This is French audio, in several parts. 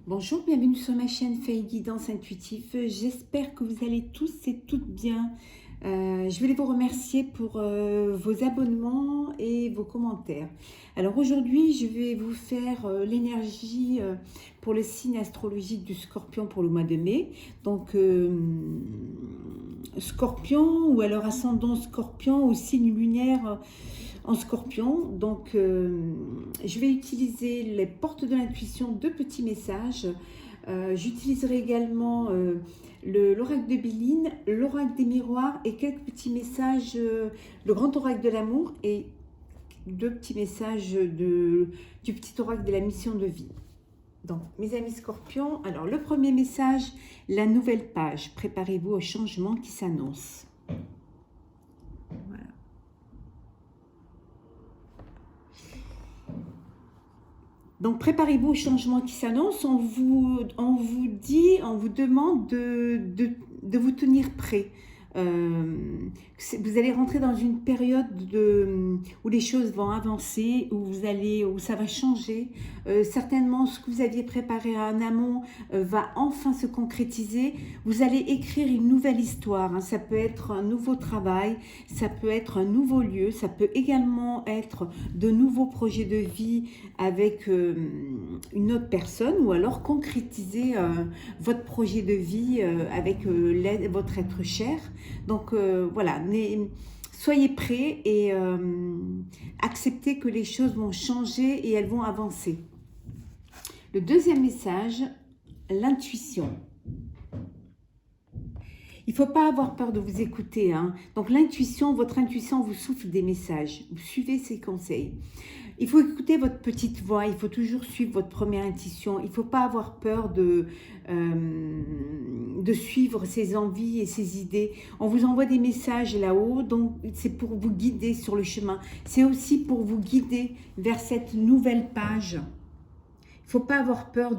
Bonjour, bienvenue sur ma chaîne Faye Guidance Intuitive. J'espère que vous allez tous et toutes bien. Je voulais vous remercier pour vos abonnements et vos commentaires. Alors aujourd'hui, je vais vous faire l'énergie pour le signe astrologique du Scorpion pour le mois de mai. Donc Scorpion ou alors ascendant Scorpion ou signe lunaire en Scorpion. Donc je vais utiliser les portes de l'intuition, deux petits messages. J'utiliserai également l'oracle de Béline, l'oracle des miroirs et quelques petits messages, le grand oracle de l'amour et deux petits messages du petit oracle de la mission de vie. Donc, mes amis scorpions, alors le premier message, la nouvelle page. Préparez-vous au changement qui s'annonce. Voilà. Donc, préparez-vous au changement qui s'annonce. On vous demande de vous tenir prêt. Vous allez rentrer dans une période où les choses vont avancer, où ça va changer. Certainement, ce que vous aviez préparé en amont va enfin se concrétiser. Vous allez écrire une nouvelle histoire. Hein. Ça peut être un nouveau travail, ça peut être un nouveau lieu, ça peut également être de nouveaux projets de vie avec une autre personne, ou alors concrétiser votre projet de vie avec votre être cher. Donc voilà, soyez prêts et acceptez que les choses vont changer et elles vont avancer. Le deuxième message, l'intuition. Il ne faut pas avoir peur de vous écouter. Hein. Donc l'intuition, votre intuition vous souffle des messages. Vous suivez ses conseils. Il faut écouter votre petite voix, il faut toujours suivre votre première intuition. Il ne faut pas avoir peur de suivre ses envies et ses idées. On vous envoie des messages là-haut, donc c'est pour vous guider sur le chemin. C'est aussi pour vous guider vers cette nouvelle page. Il ne faut pas avoir peur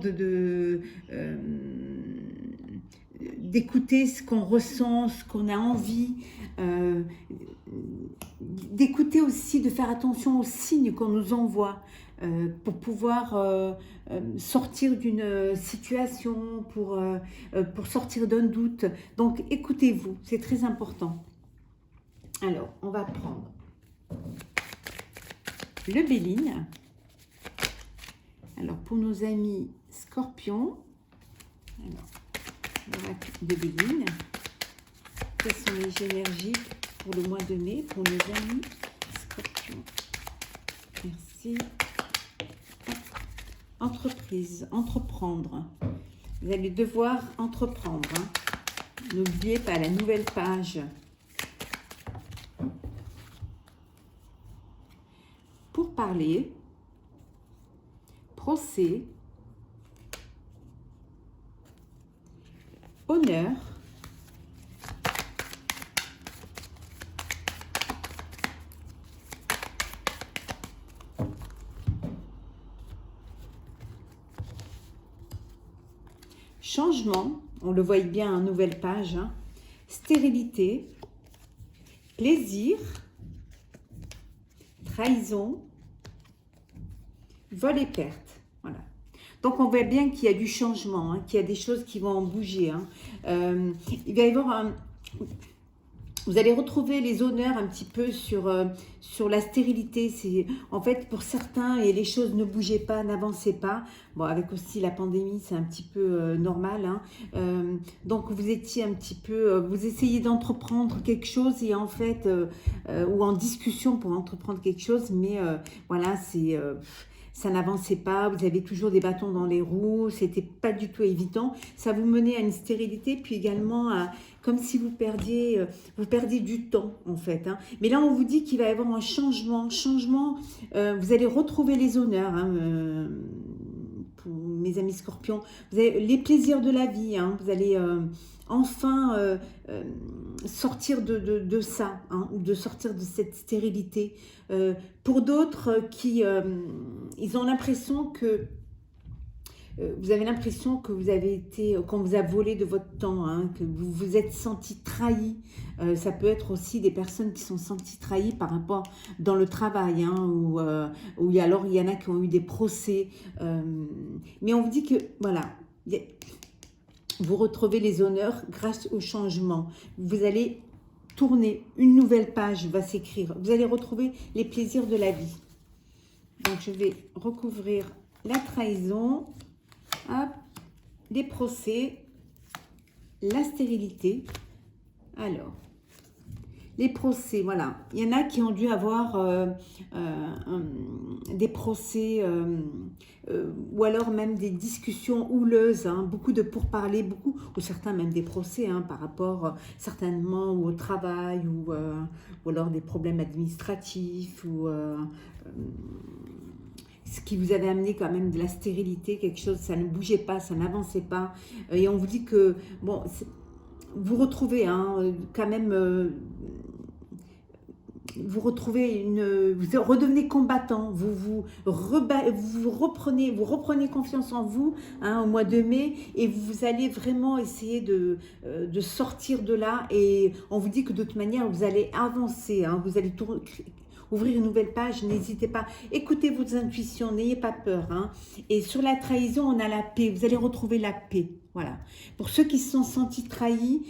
d'écouter ce qu'on ressent, ce qu'on a envie, d'écouter aussi, de faire attention aux signes qu'on nous envoie pour pouvoir sortir d'une situation, pour sortir d'un doute. Donc écoutez-vous, c'est très important. Alors, on va prendre le Béline. Alors, pour nos amis scorpions, l'oracle de Béline, quelles sont les énergies pour le mois de mai pour nos amis scorpions? Merci. Entreprise, entreprendre. Vous allez devoir entreprendre. Hein. N'oubliez pas la nouvelle page. Pour parler, procès, honneur, changement, on le voit bien en nouvelle page, hein. Stérilité, plaisir, trahison, vol et perte. Voilà. Donc on voit bien qu'il y a du changement, hein, qu'il y a des choses qui vont bouger. Hein. Il va y avoir vous allez retrouver les honneurs un petit peu sur la stérilité. En fait, pour certains, et les choses ne bougeaient pas, n'avançaient pas. Bon, avec aussi la pandémie, c'est un petit peu normal. Hein. Donc, vous étiez un petit peu... vous essayez d'entreprendre quelque chose et en fait... ou en discussion pour entreprendre quelque chose, mais voilà, ça n'avançait pas, vous avez toujours des bâtons dans les roues, c'était pas du tout évident. Ça vous menait à une stérilité, puis également à, comme si vous perdiez du temps en fait. Hein. Mais là, on vous dit qu'il va y avoir un changement. Vous allez retrouver les honneurs, hein, pour mes amis scorpions. Vous avez les plaisirs de la vie, hein, vous allez enfin sortir de ça, hein, de sortir de cette stérilité. Pour d'autres qui ils ont l'impression vous avez l'impression que vous avez été, qu'on vous a volé de votre temps, hein, que vous vous êtes senti trahi. Ça peut être aussi des personnes qui sont senties trahies par rapport dans le travail, hein, ou alors il y en a qui ont eu des procès. Mais on vous dit que, voilà, vous retrouvez les honneurs grâce au changement. Vous allez tourner, une nouvelle page va s'écrire. Vous allez retrouver les plaisirs de la vie. Donc, je vais recouvrir la trahison, hop, les procès, la stérilité. Alors, les procès, voilà. Il y en a qui ont dû avoir des procès ou alors même des discussions houleuses, hein, beaucoup de pourparlers, beaucoup, ou certains même des procès hein, par rapport certainement au travail ou alors des problèmes administratifs ou ce qui vous avait amené quand même de la stérilité, quelque chose, ça ne bougeait pas, ça n'avançait pas. Et on vous dit que, bon, vous retrouvez hein, quand même... vous retrouvez vous redevenez combattant, vous reprenez confiance en vous hein, au mois de mai et vous allez vraiment essayer de sortir de là et on vous dit que de toute manière vous allez avancer, hein, vous allez ouvrir une nouvelle page, n'hésitez pas, écoutez vos intuitions, n'ayez pas peur. Hein. Et sur la trahison, on a la paix, vous allez retrouver la paix. Voilà. Pour ceux qui se sont sentis trahis,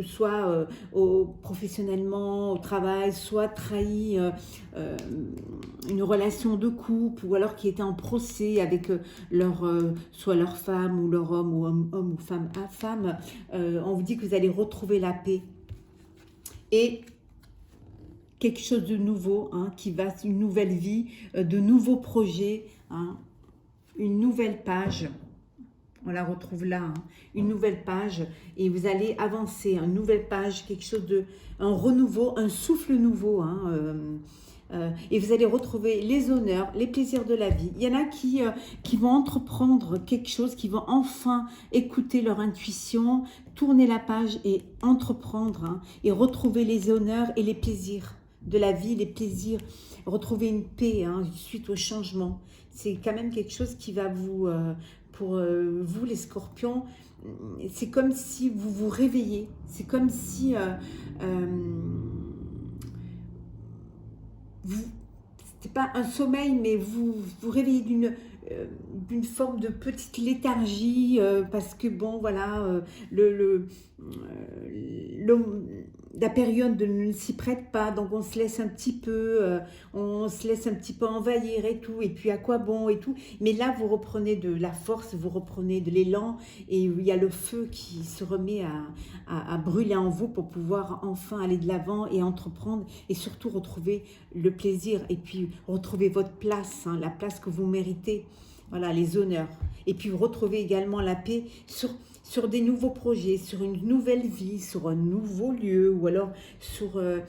soit professionnellement, au travail, soit trahis une relation de couple, ou alors qui étaient en procès avec soit leur femme ou leur homme, ou homme ou femme à femme, on vous dit que vous allez retrouver la paix. Et quelque chose de nouveau, hein, une nouvelle vie, de nouveaux projets, hein, une nouvelle page. On la retrouve là, hein, une nouvelle page et vous allez avancer, une nouvelle page, quelque chose un renouveau, un souffle nouveau. Hein, et vous allez retrouver les honneurs, les plaisirs de la vie. Il y en a qui vont entreprendre quelque chose, qui vont enfin écouter leur intuition, tourner la page et entreprendre hein, et retrouver les honneurs et les plaisirs de la vie, les plaisirs, retrouver une paix hein, suite au changement. C'est quand même quelque chose qui va vous... pour vous les scorpions, c'est comme si vous vous réveillez, c'est comme si c'était pas un sommeil, mais vous vous réveillez d'une forme de petite léthargie, parce que bon voilà, la période ne s'y prête pas, donc on se laisse un petit peu, envahir et tout, et puis à quoi bon et tout. Mais là, vous reprenez de la force, vous reprenez de l'élan, et il y a le feu qui se remet à brûler en vous pour pouvoir enfin aller de l'avant et entreprendre, et surtout retrouver le plaisir, et puis retrouver votre place, hein, la place que vous méritez, voilà, les honneurs. Et puis vous retrouvez également la paix sur des nouveaux projets, sur une nouvelle vie, sur un nouveau lieu, ou alors sur peut-être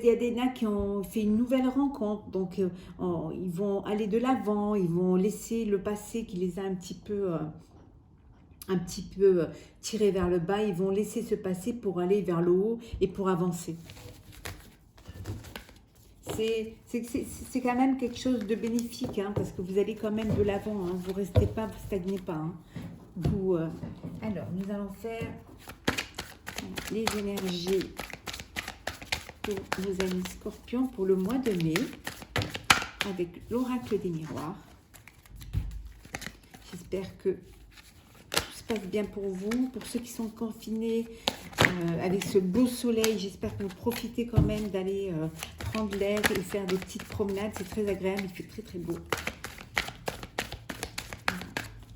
il y a des nains qui ont fait une nouvelle rencontre, donc ils vont aller de l'avant, ils vont laisser le passé qui les a un petit peu tirés vers le bas, ils vont laisser ce passé pour aller vers le haut et pour avancer. C'est quand même quelque chose de bénéfique, hein, parce que vous allez quand même de l'avant, hein, vous ne restez pas, vous ne stagnez pas. Hein. Alors, nous allons faire les énergies pour nos amis scorpions pour le mois de mai, avec l'oracle des miroirs. J'espère que tout se passe bien pour vous. Pour ceux qui sont confinés, avec ce beau soleil, j'espère que vous profitez quand même d'aller prendre l'air et faire des petites promenades. C'est très agréable, il fait très très beau.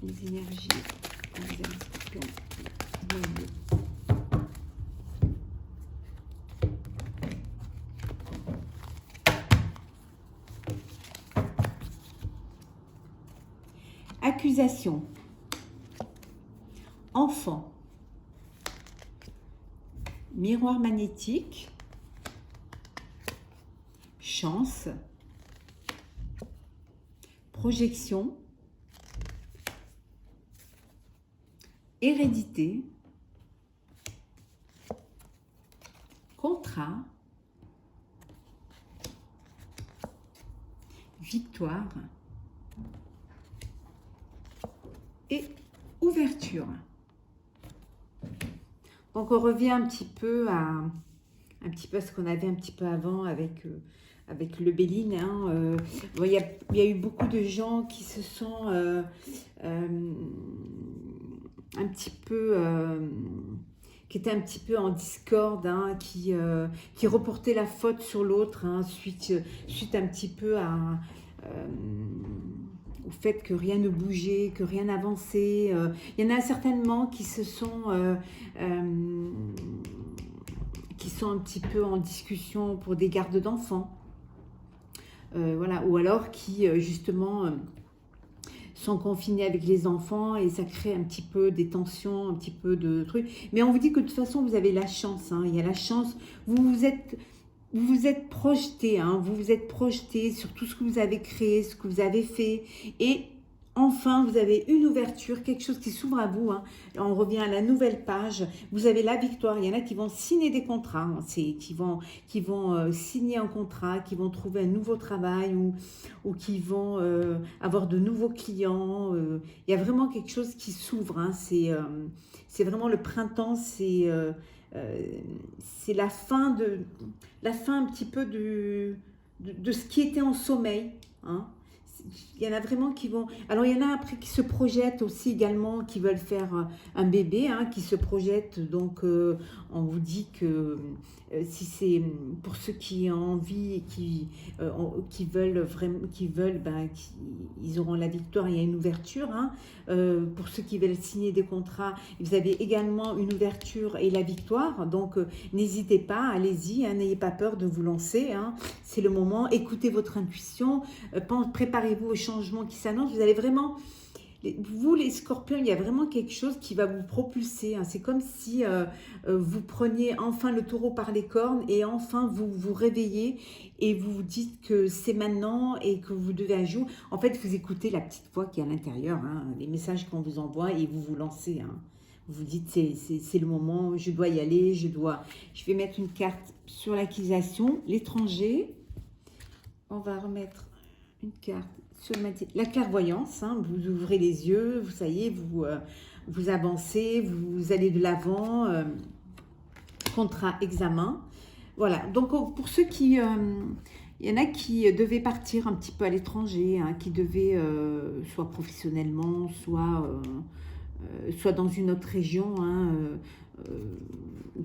Les énergies pour les amis scorpions. Accusation. Enfant. Miroir magnétique. Chance. Projection. Hérédité. Contrat. Victoire. et ouverture. Donc on revient un petit peu à ce qu'on avait un petit peu avant avec le Béline. Hein. Bon, y a eu beaucoup de gens qui se sont un petit peu qui étaient un petit peu en discorde, hein, qui reportaient la faute sur l'autre, hein, suite un petit peu au fait que rien ne bougeait, que rien n'avançait. Il y en a certainement qui sont un petit peu en discussion pour des gardes d'enfants. Voilà, ou alors qui justement sont confinés avec les enfants et ça crée un petit peu des tensions, un petit peu de trucs. Mais on vous dit que de toute façon, vous avez la chance. Hein, il y a la chance. Vous vous êtes projeté, hein, vous vous êtes projeté sur tout ce que vous avez créé, ce que vous avez fait. Et enfin, vous avez une ouverture, quelque chose qui s'ouvre à vous. Hein. On revient à la nouvelle page. Vous avez la victoire. Il y en a qui vont signer des contrats, hein, qui vont signer un contrat, qui vont trouver un nouveau travail ou qui vont avoir de nouveaux clients. Il y a vraiment quelque chose qui s'ouvre. Hein. C'est vraiment le printemps. C'est la fin un petit peu de ce qui était en sommeil. Hein. Il y en a vraiment qui vont... Alors, il y en a après qui se projettent aussi également, qui veulent faire un bébé, hein, qui se projettent. Donc, on vous dit que si c'est pour ceux qui ont envie et qui veulent vraiment, ils auront la victoire, il y a une ouverture. Hein. Pour ceux qui veulent signer des contrats, vous avez également une ouverture et la victoire. Donc, n'hésitez pas, allez-y, hein, n'ayez pas peur de vous lancer. Hein. C'est le moment, écoutez votre intuition, préparez-vous au changement qui s'annonce. Vous allez vraiment, vous les scorpions, il y a vraiment quelque chose qui va vous propulser. Hein. C'est comme si vous preniez enfin le taureau par les cornes et enfin vous vous réveillez et vous vous dites que c'est maintenant et que vous devez agir. En fait, vous écoutez la petite voix qui est à l'intérieur, hein, les messages qu'on vous envoie et vous vous lancez. Hein. Vous vous dites, c'est le moment, je dois y aller, je vais mettre une carte sur l'acquisition, l'étranger. On va remettre une carte sur la clairvoyance. Hein, vous ouvrez les yeux, vous ça y est, vous avancez, vous allez de l'avant. Contrat, examen. Voilà, donc pour ceux qui... il y en a qui devaient partir un petit peu à l'étranger, hein, qui devaient, soit professionnellement, soit dans une autre région, hein,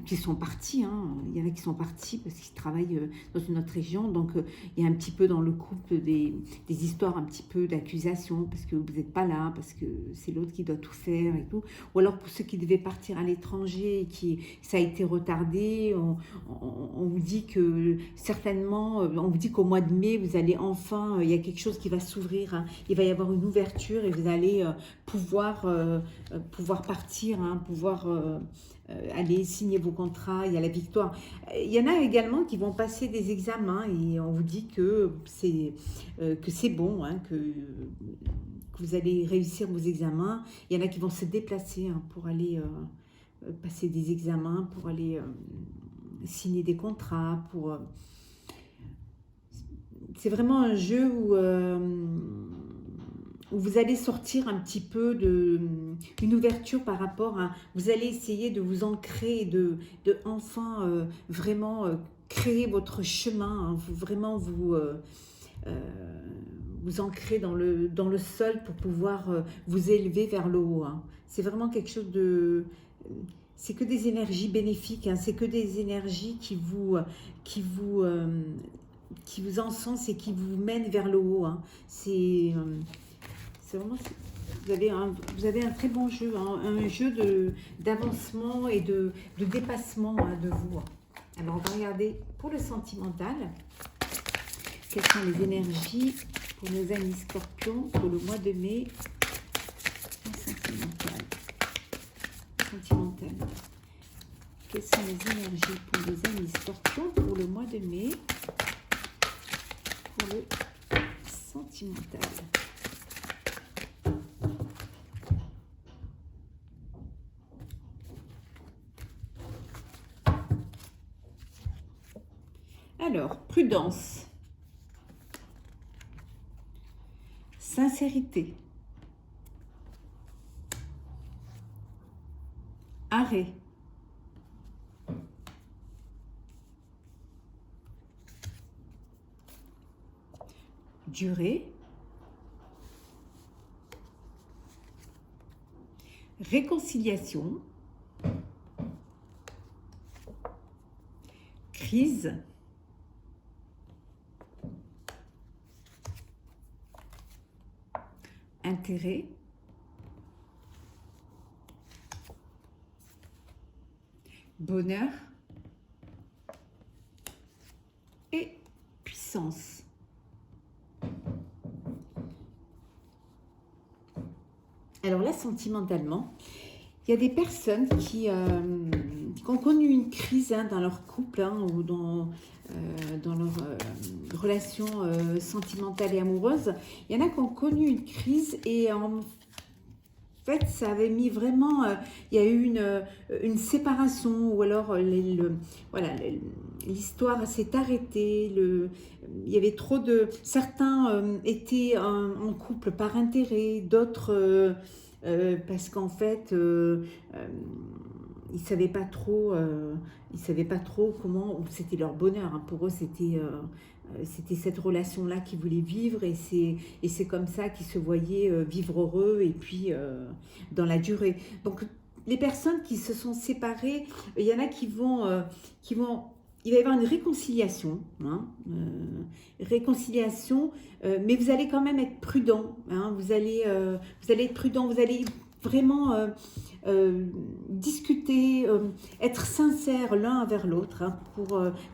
qui sont partis. Hein. Il y en a qui sont partis parce qu'ils travaillent dans une autre région. Donc, il y a un petit peu dans le couple des histoires un petit peu d'accusation parce que vous n'êtes pas là, parce que c'est l'autre qui doit tout faire et tout. Ou alors pour ceux qui devaient partir à l'étranger et ça a été retardé, on vous dit que certainement, on vous dit qu'au mois de mai, vous allez enfin, il y a quelque chose qui va s'ouvrir. Hein. Il va y avoir une ouverture et vous allez pouvoir partir, hein, pouvoir aller signer vos contrats, il y a la victoire. Il y en a également qui vont passer des examens et on vous dit que c'est bon, hein, que vous allez réussir vos examens. Il y en a qui vont se déplacer, hein, pour aller passer des examens, pour aller signer des contrats. C'est vraiment un jeu où vous allez sortir un petit peu une ouverture par rapport à... Vous allez essayer de vous ancrer, de enfin vraiment créer votre chemin, hein, vraiment vous ancrer dans le sol pour pouvoir vous élever vers le haut. Hein. C'est vraiment quelque chose de... C'est que des énergies bénéfiques, hein, c'est que des énergies qui vous encensent et qui vous mènent vers le haut. Hein. C'est vraiment, vous avez un très bon jeu, hein, un jeu d'avancement et de dépassement, hein, de vous. Alors, on va regarder pour le sentimental. Quelles sont les énergies pour nos amis scorpions pour le mois de mai? Sentimental. Quelles sont les énergies pour nos amis scorpions pour le mois de mai pour le sentimental? Alors, prudence, sincérité, arrêt. Durée. Réconciliation. Crise. Intérêt. Bonheur. Et puissance. Alors là, sentimentalement, il y a des personnes qui ont connu une crise dans leur couple ou dans leur relation sentimentale et amoureuse. Il y en a qui ont connu une crise et en fait, ça avait mis vraiment... il y a eu une séparation ou alors voilà, l'histoire s'est arrêtée. Il y avait trop de... Certains étaient en couple par intérêt, d'autres... parce qu'en fait, ils ne savaient pas trop, comment, c'était leur bonheur. Hein. Pour eux, c'était cette relation-là qu'ils voulaient vivre et c'est comme ça qu'ils se voyaient vivre heureux et puis dans la durée. Donc, les personnes qui se sont séparées, il y en a qui vont il va y avoir une réconciliation, mais vous allez quand même être prudent. Vous allez être prudent, vous allez vraiment discuter, être sincère l'un envers l'autre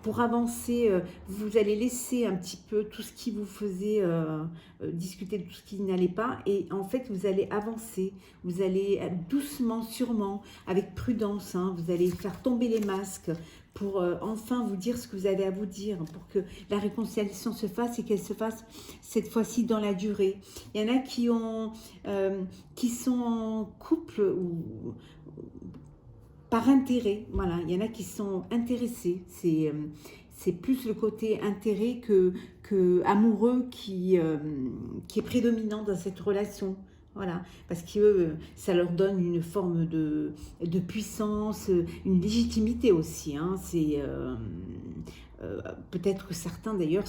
pour avancer. Vous allez laisser un petit peu tout ce qui vous faisait discuter de tout ce qui n'allait pas et en fait vous allez avancer. Vous allez doucement, sûrement, avec prudence. Vous allez faire tomber les masques pour enfin vous dire ce que vous avez à vous dire, pour que la réconciliation se fasse et qu'elle se fasse cette fois-ci dans la durée. Il y en a qui sont en couple ou par intérêt, voilà. Il y en a qui sont intéressés. C'est plus le côté intérêt que amoureux qui est prédominant dans cette relation. Voilà, parce que ça leur donne une forme de puissance, une légitimité aussi. C'est peut-être que certains d'ailleurs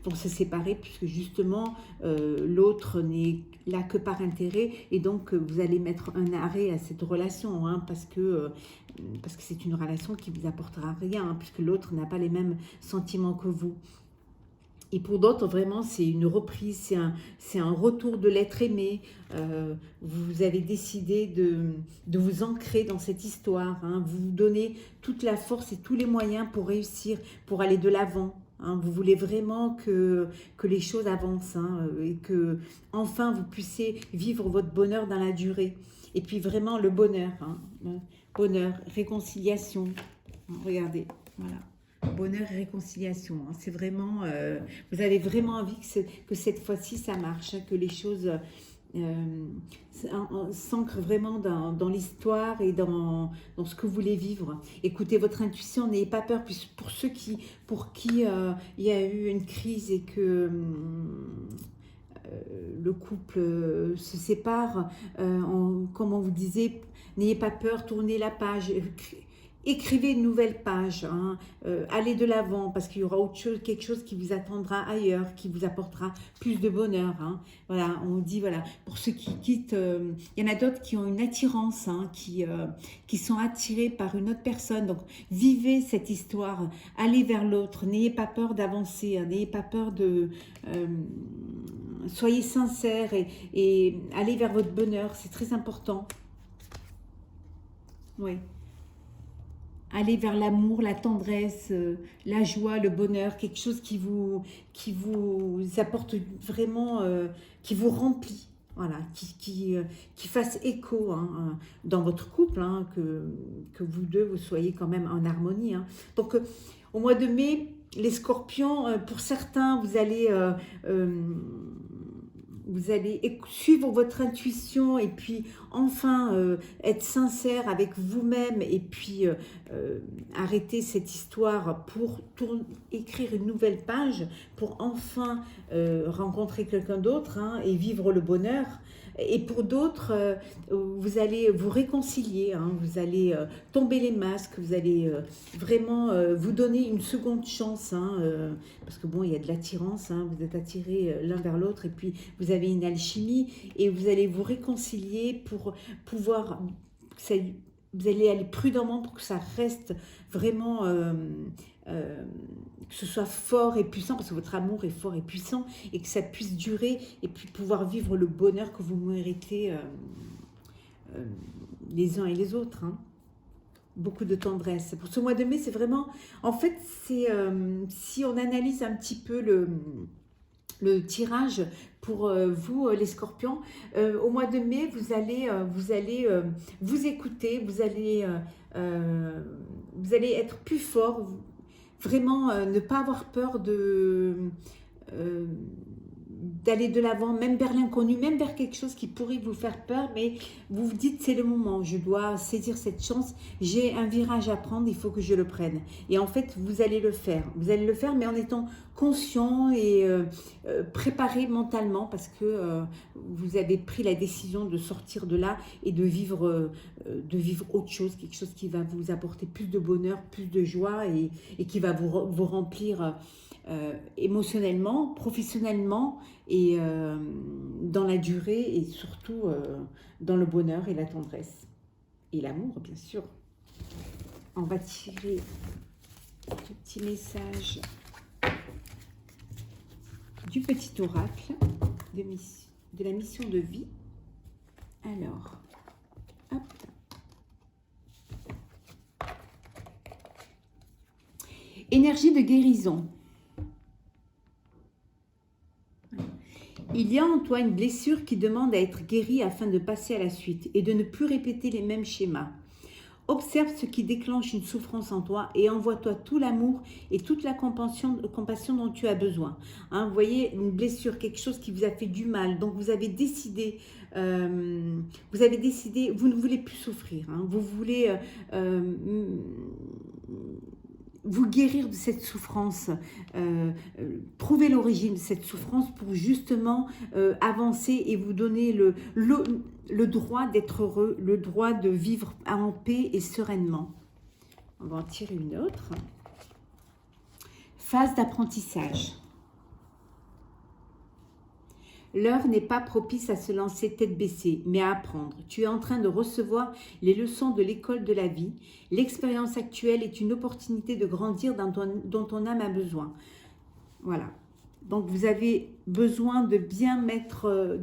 vont se séparer puisque justement l'autre n'est là que par intérêt et donc vous allez mettre un arrêt à cette relation parce que c'est une relation qui vous apportera rien puisque l'autre n'a pas les mêmes sentiments que vous. Et pour d'autres, vraiment, c'est une reprise, c'est un retour de l'être aimé. Vous avez décidé de vous ancrer dans cette histoire. Vous vous donnez toute la force et tous les moyens pour réussir, pour aller de l'avant. Vous voulez vraiment que les choses avancent et que enfin vous puissiez vivre votre bonheur dans la durée. Et puis vraiment le bonheur, bonheur, réconciliation. Regardez, voilà. Bonheur et réconciliation. C'est vraiment, vous avez vraiment envie que cette fois-ci ça marche, que les choses s'ancrent vraiment dans l'histoire et dans ce que vous voulez vivre. Écoutez votre intuition, n'ayez pas peur. Pour ceux pour qui il y a eu une crise et que le couple se sépare, comme on vous disait, n'ayez pas peur, tournez la page. Écrivez une nouvelle page, allez de l'avant parce qu'il y aura quelque chose qui vous attendra ailleurs, qui vous apportera plus de bonheur. Voilà, on dit, voilà, pour ceux qui quittent, il y en a d'autres qui ont une attirance, qui sont attirés par une autre personne. Donc, vivez cette histoire, allez vers l'autre, n'ayez pas peur d'avancer, n'ayez pas peur de... soyez sincères et allez vers votre bonheur, c'est très important. Oui. Allez vers l'amour, la tendresse, la joie, le bonheur, quelque chose qui vous apporte vraiment, qui vous remplit, voilà, qui fasse écho dans votre couple, que vous deux, vous soyez quand même en harmonie. Donc, au mois de mai, les scorpions, pour certains, vous allez vous allez suivre votre intuition et puis enfin être sincère avec vous-même et puis arrêter cette histoire pour écrire une nouvelle page, pour enfin rencontrer quelqu'un d'autre hein, et vivre le bonheur. Et pour d'autres, vous allez vous réconcilier, hein, vous allez tomber les masques, vous allez vraiment vous donner une seconde chance, hein, parce que bon, il y a de l'attirance, hein, vous êtes attirés l'un vers l'autre, et puis vous avez une alchimie, et vous allez vous réconcilier pour pouvoir, vous allez aller prudemment pour que ça reste vraiment... que ce soit fort et puissant, parce que votre amour est fort et puissant, et que ça puisse durer, et puis pouvoir vivre le bonheur que vous méritez les uns et les autres. Hein. Beaucoup de tendresse. Pour ce mois de mai, c'est vraiment... En fait, c'est si on analyse un petit peu le tirage pour vous, les scorpions, au mois de mai, vous allez vous écouter, vous allez être plus fort, vraiment ne pas avoir peur d'aller de l'avant, même vers l'inconnu, même vers quelque chose qui pourrait vous faire peur, mais vous vous dites c'est le moment, je dois saisir cette chance, j'ai un virage à prendre, il faut que je le prenne. Et en fait, vous allez le faire, mais en étant conscient et préparé mentalement, parce que vous avez pris la décision de sortir de là et de vivre autre chose, quelque chose qui va vous apporter plus de bonheur, plus de joie et qui va vous remplir émotionnellement, professionnellement et dans la durée et surtout dans le bonheur et la tendresse et l'amour bien sûr. On va tirer ce petit message du petit oracle de la mission de vie. Alors, hop. Énergie de guérison. Il y a en toi une blessure qui demande à être guérie afin de passer à la suite et de ne plus répéter les mêmes schémas. Observe ce qui déclenche une souffrance en toi et envoie-toi tout l'amour et toute la compassion dont tu as besoin. Hein, vous voyez, une blessure, quelque chose qui vous a fait du mal. Donc vous avez décidé, vous ne voulez plus souffrir. Hein, vous voulez vous guérir de cette souffrance, trouver l'origine de cette souffrance pour justement avancer et vous donner le droit d'être heureux, le droit de vivre en paix et sereinement. On va en tirer une autre. Phase d'apprentissage. L'heure n'est pas propice à se lancer tête baissée, mais à apprendre. Tu es en train de recevoir les leçons de l'école de la vie. L'expérience actuelle est une opportunité de grandir dont ton âme a besoin. Voilà. Donc, vous avez besoin de bien mettre,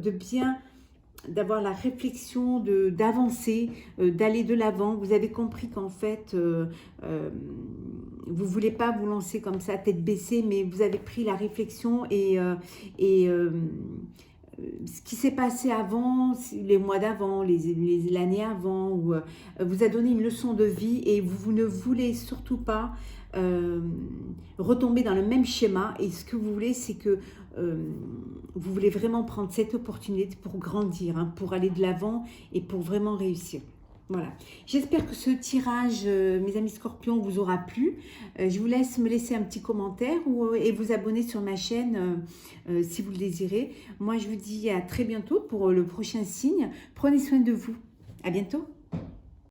d'avoir la réflexion, d'avancer, d'aller de l'avant. Vous avez compris qu'en fait, vous ne voulez pas vous lancer comme ça, tête baissée, mais vous avez pris la réflexion et ce qui s'est passé avant, les mois d'avant, l'année avant, vous a donné une leçon de vie et vous ne voulez surtout pas retomber dans le même schéma. Et ce que vous voulez, c'est que vous voulez vraiment prendre cette opportunité pour grandir, hein, pour aller de l'avant et pour vraiment réussir. Voilà. J'espère que ce tirage, mes amis scorpions, vous aura plu. Je vous laisse me laisser un petit commentaire et vous abonner sur ma chaîne si vous le désirez. Moi, je vous dis à très bientôt pour le prochain signe. Prenez soin de vous. À bientôt.